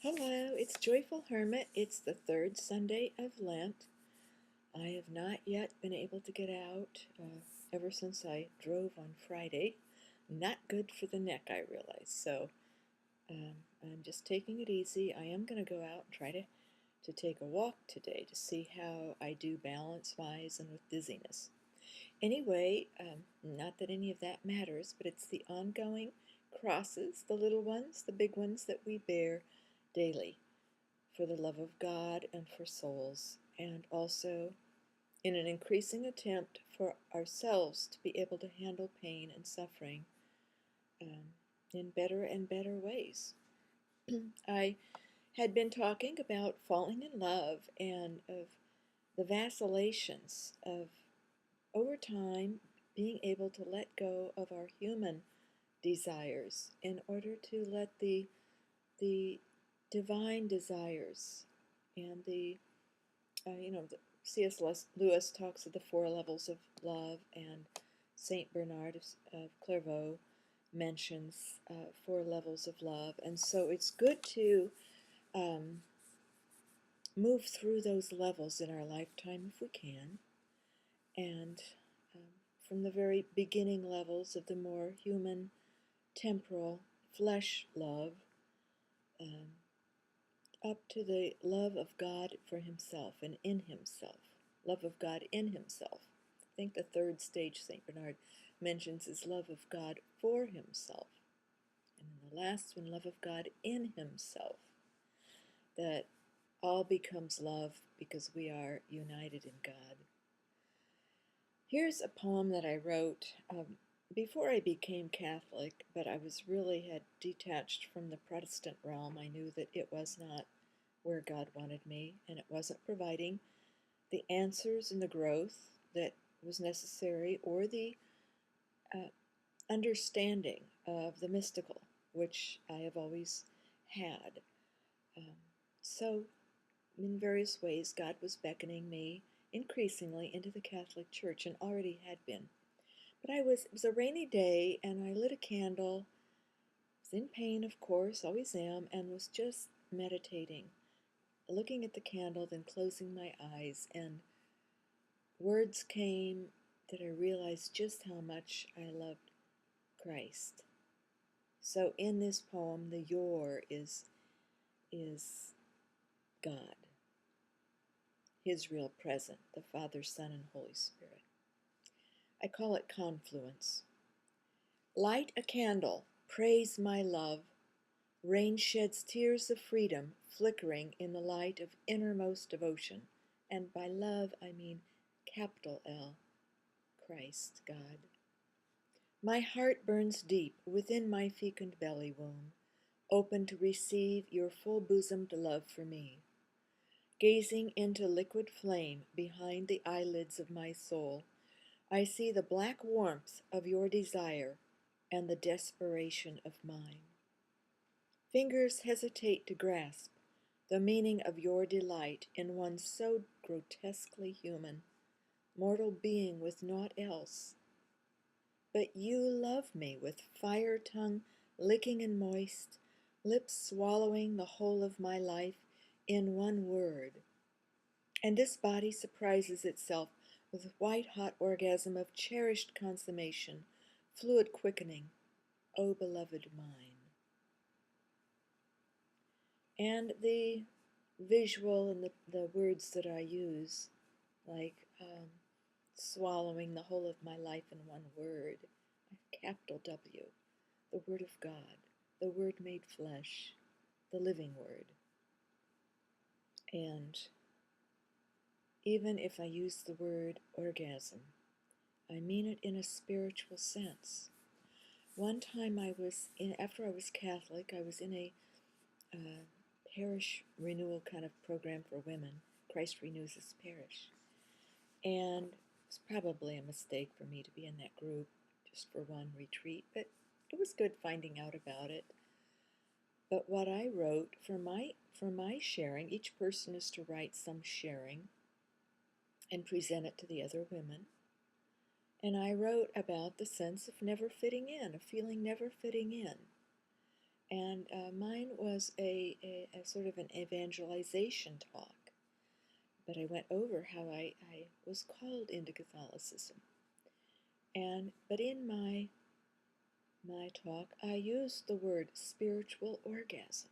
Hello, it's Joyful Hermit. It's the third Sunday of Lent. I have not yet been able to get out ever since I drove on Friday. Not good for the neck, I realize. So I'm just taking it easy. I am going to go out and try to take a walk today to see how I do balance-wise and with dizziness. Anyway, not that any of that matters, but it's the ongoing crosses, the little ones, the big ones that we bear daily for the love of God and for souls, and also in an increasing attempt for ourselves to be able to handle pain and suffering um, in better and better ways. I had been talking about falling in love and of the vacillations of over time being able to let go of our human desires in order to let the divine desires and the C.S. Lewis talks of the four levels of love, and Saint Bernard of Clairvaux mentions four levels of love, and so it's good to um, move through those levels in our lifetime if we can, and um, from the very beginning levels of the more human, temporal, flesh love, um, up to the love of God for himself and in himself. Love of God in himself. I think the third stage St. Bernard mentions is love of God for himself. And in the last one, love of God in himself. That all becomes love because we are united in God. Here's a poem that I wrote before I became Catholic, but I had detached from the Protestant realm. I knew that it was not where God wanted me, and it wasn't providing the answers and the growth that was necessary, or the uh, understanding of the mystical, which I have always had. Um, so, in various ways, God was beckoning me increasingly into the Catholic Church, and already had been. But it was a rainy day, and I lit a candle. I was in pain, of course, always am, and was just meditating, looking at the candle, then closing my eyes, and words came that I realized just how much I loved Christ. So in this poem, the your is God, his real present, the Father, Son, and Holy Spirit. I call it confluence. Light a candle, praise my love. Rain sheds tears of freedom, flickering in the light of innermost devotion. And by love, I mean capital L, Christ, God. My heart burns deep within my fecund belly womb, open to receive your full-bosomed love for me. Gazing into liquid flame behind the eyelids of my soul, I see the black warmth of your desire and the desperation of mine. Fingers hesitate to grasp the meaning of your delight in one so grotesquely human, mortal being with naught else. But you love me with fire tongue licking and moist, lips swallowing the whole of my life in one word. And this body surprises itself with white-hot orgasm of cherished consummation, fluid quickening, O beloved mine. And the visual and the words that I use, like swallowing the whole of my life in one word, capital W, the Word of God, the Word made flesh, the living Word. And even if I use the word orgasm, I mean it in a spiritual sense. One time after I was Catholic, I was in a parish renewal kind of program for women. Christ Renews His Parish. And it was probably a mistake for me to be in that group just for one retreat, but it was good finding out about it. But what I wrote for my sharing, each person is to write some sharing and present it to the other women. And I wrote about the sense of never fitting in, of feeling never fitting in. And mine was a a sort of an evangelization talk. But I went over how I was called into Catholicism. But in my talk, I used the word spiritual orgasm.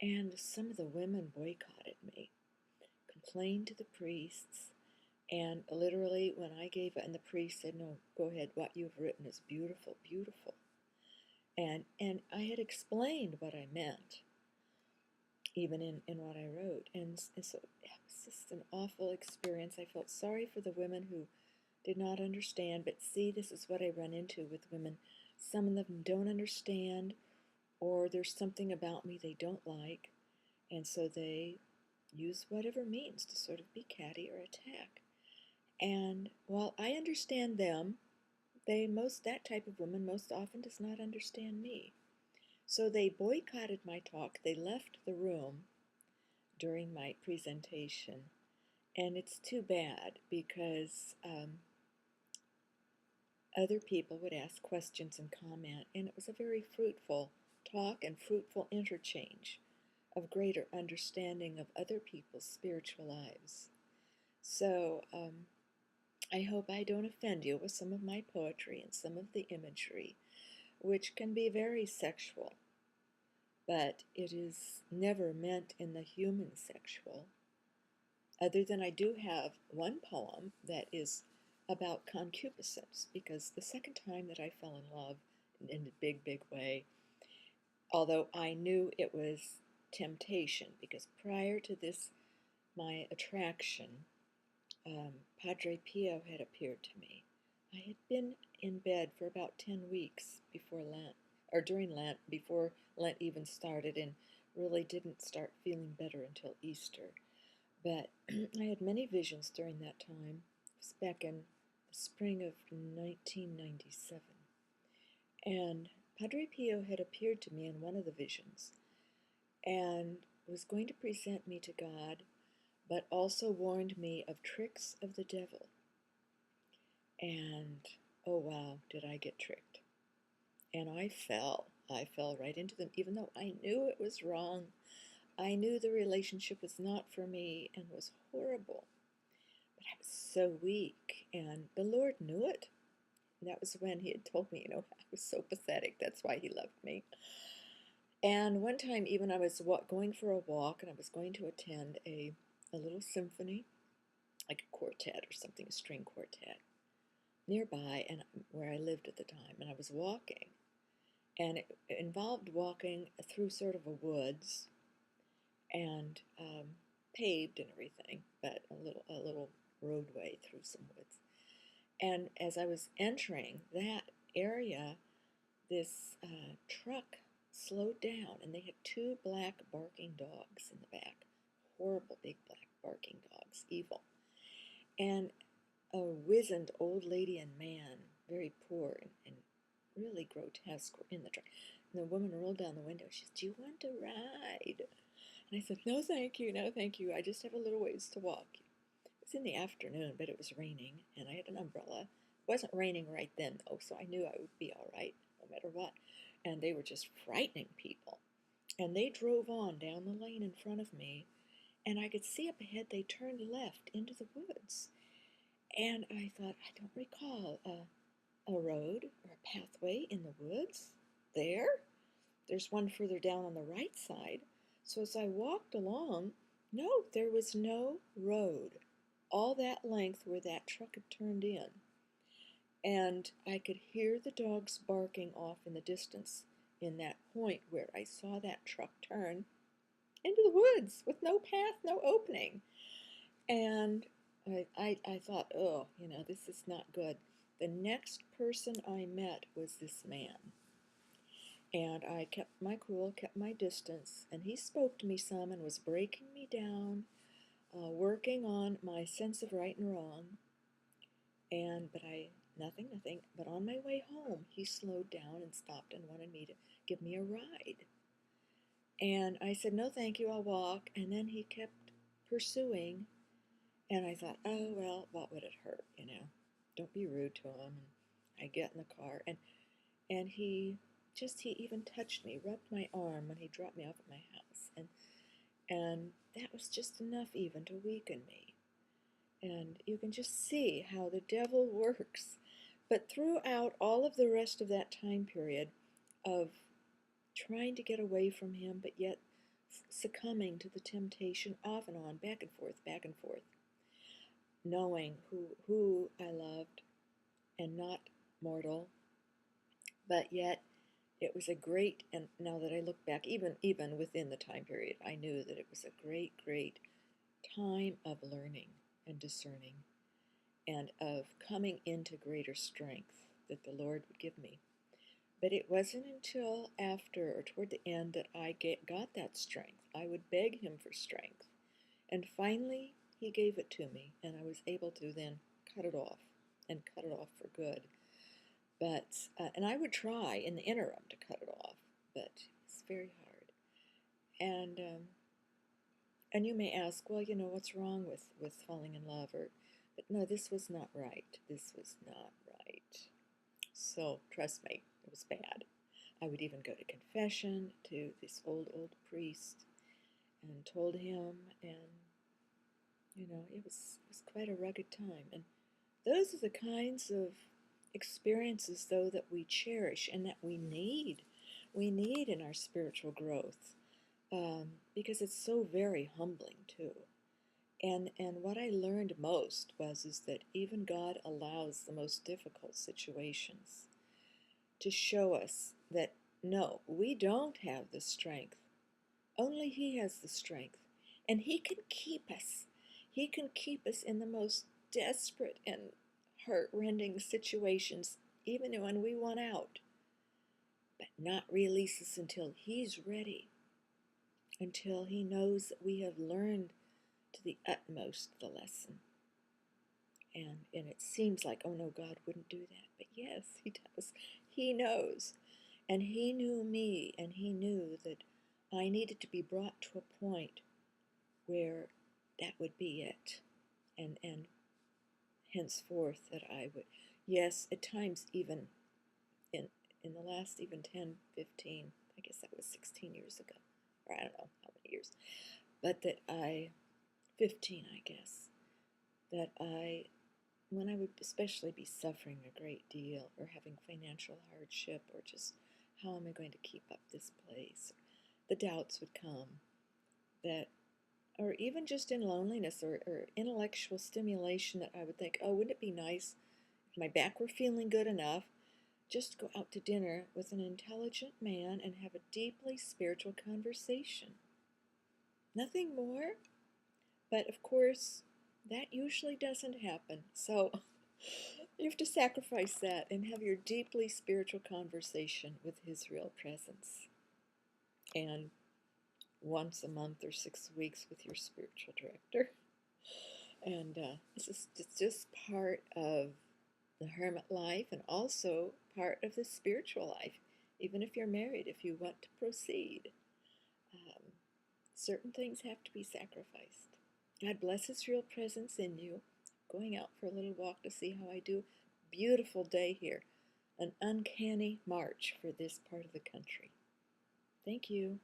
And some of the women boycotted me, complained to the priests, and literally when I gave it, and the priest said, no, go ahead, what you've written is beautiful, beautiful. And I had explained what I meant, even in what I wrote. And so it was just an awful experience. I felt sorry for the women who did not understand, but see, this is what I run into with women. Some of them don't understand, or there's something about me they don't like, and so they use whatever means to sort of be catty or attack. And while I understand them, that type of woman most often does not understand me. So they boycotted my talk. They left the room during my presentation, and it's too bad because other people would ask questions and comment, and it was a very fruitful talk and fruitful interchange of greater understanding of other people's spiritual lives. So I hope I don't offend you with some of my poetry and some of the imagery, which can be very sexual, but it is never meant in the human sexual, other than I do have one poem that is about concupiscence, because the second time that I fell in love in a big, big way, although I knew it was temptation, because prior to this, my attraction, Padre Pio had appeared to me. I had been in bed for about 10 weeks before Lent, or during Lent, before Lent even started, and really didn't start feeling better until Easter. But I had many visions during that time. It was back in the spring of 1997. And Padre Pio had appeared to me in one of the visions and was going to present me to God, but also warned me of tricks of the devil. And oh wow, did I get tricked. And I fell right into them, even though I knew it was wrong. I knew the relationship was not for me and was horrible. But I was so weak, and the Lord knew it. And that was when he had told me, I was so pathetic. That's why he loved me. And one time, even I was going for a walk, and I was going to attend a little symphony, like a quartet or something, a string quartet, nearby, and where I lived at the time. And I was walking, and it involved walking through sort of a woods, and paved and everything, but a little roadway through some woods. And as I was entering that area, this truck slowed down, and they had two black barking dogs in the back, horrible big black barking dogs, evil, and a wizened old lady and man, very poor and really grotesque, were in the truck. And the woman rolled down the window. She said, "Do you want to ride?" And I said, "No, thank you, no, thank you. I just have a little ways to walk." It was in the afternoon, but it was raining, and I had an umbrella. It wasn't raining right then, though, so I knew I would be all right, no matter what. And they were just frightening people. And they drove on down the lane in front of me, and I could see up ahead they turned left into the woods. And I thought, I don't recall a road or a pathway in the woods there. There's one further down on the right side. So as I walked along, no, there was no road. All that length where that truck had turned in. And I could hear the dogs barking off in the distance in that point where I saw that truck turn into the woods with no path, no opening. And I thought, oh, this is not good. The next person I met was this man. And I kept my cool, kept my distance, and he spoke to me some and was breaking me down, working on my sense of right and wrong. But nothing. But on my way home, he slowed down and stopped and wanted me to give me a ride. And I said, "No, thank you, I'll walk." And then he kept pursuing, and I thought, oh, well, what would it hurt, Don't be rude to him. And I get in the car, and he even touched me, rubbed my arm when he dropped me off at my house. and that was just enough even to weaken me. And you can just see how the devil works. But throughout all of the rest of that time period of trying to get away from him, but yet succumbing to the temptation off and on, back and forth, knowing who I loved and not mortal, but yet it was a great, and now that I look back, even within the time period, I knew that it was a great time of learning and discerning and of coming into greater strength that the Lord would give me. But it wasn't until after or toward the end that I got that strength. I would beg him for strength. And finally, he gave it to me, and I was able to then cut it off, and cut it off for good. But, and I would try in the interim to cut it off, but it's very hard. And you may ask, well, what's wrong with falling in love? But no, this was not right. This was not right. So trust me, it was bad. I would even go to confession to this old priest and told him, and it was quite a rugged time. And those are the kinds of experiences, though, that we cherish and that we need. We need in our spiritual growth, because it's so very humbling too. And what I learned most is that even God allows the most difficult situations to show us that no, we don't have the strength. Only He has the strength. And He can keep us. He can keep us in the most desperate and heart-rending situations, even when we want out, but not release us until He's ready, until He knows that we have learned to the utmost the lesson. And it seems like, oh no, God wouldn't do that. But yes, He does. He knows. And He knew me, and He knew that I needed to be brought to a point where that would be it. And henceforth that I would, yes, at times even in the last even 10, 15, I guess that was 16 years ago, or I don't know how many years, but 15, I guess, that when I would especially be suffering a great deal or having financial hardship or just how am I going to keep up this place, the doubts would come or even just in loneliness or intellectual stimulation, that I would think, oh, wouldn't it be nice if my back were feeling good enough just to go out to dinner with an intelligent man and have a deeply spiritual conversation. Nothing more. But of course, that usually doesn't happen. So you have to sacrifice that and have your deeply spiritual conversation with His real presence. And once a month or 6 weeks with your spiritual director. And it's just part of the hermit life, and also part of the spiritual life. Even if you're married, if you want to proceed, certain things have to be sacrificed. God bless His real presence in you. Going out for a little walk to see how I do. Beautiful day here. An uncanny March for this part of the country. Thank you.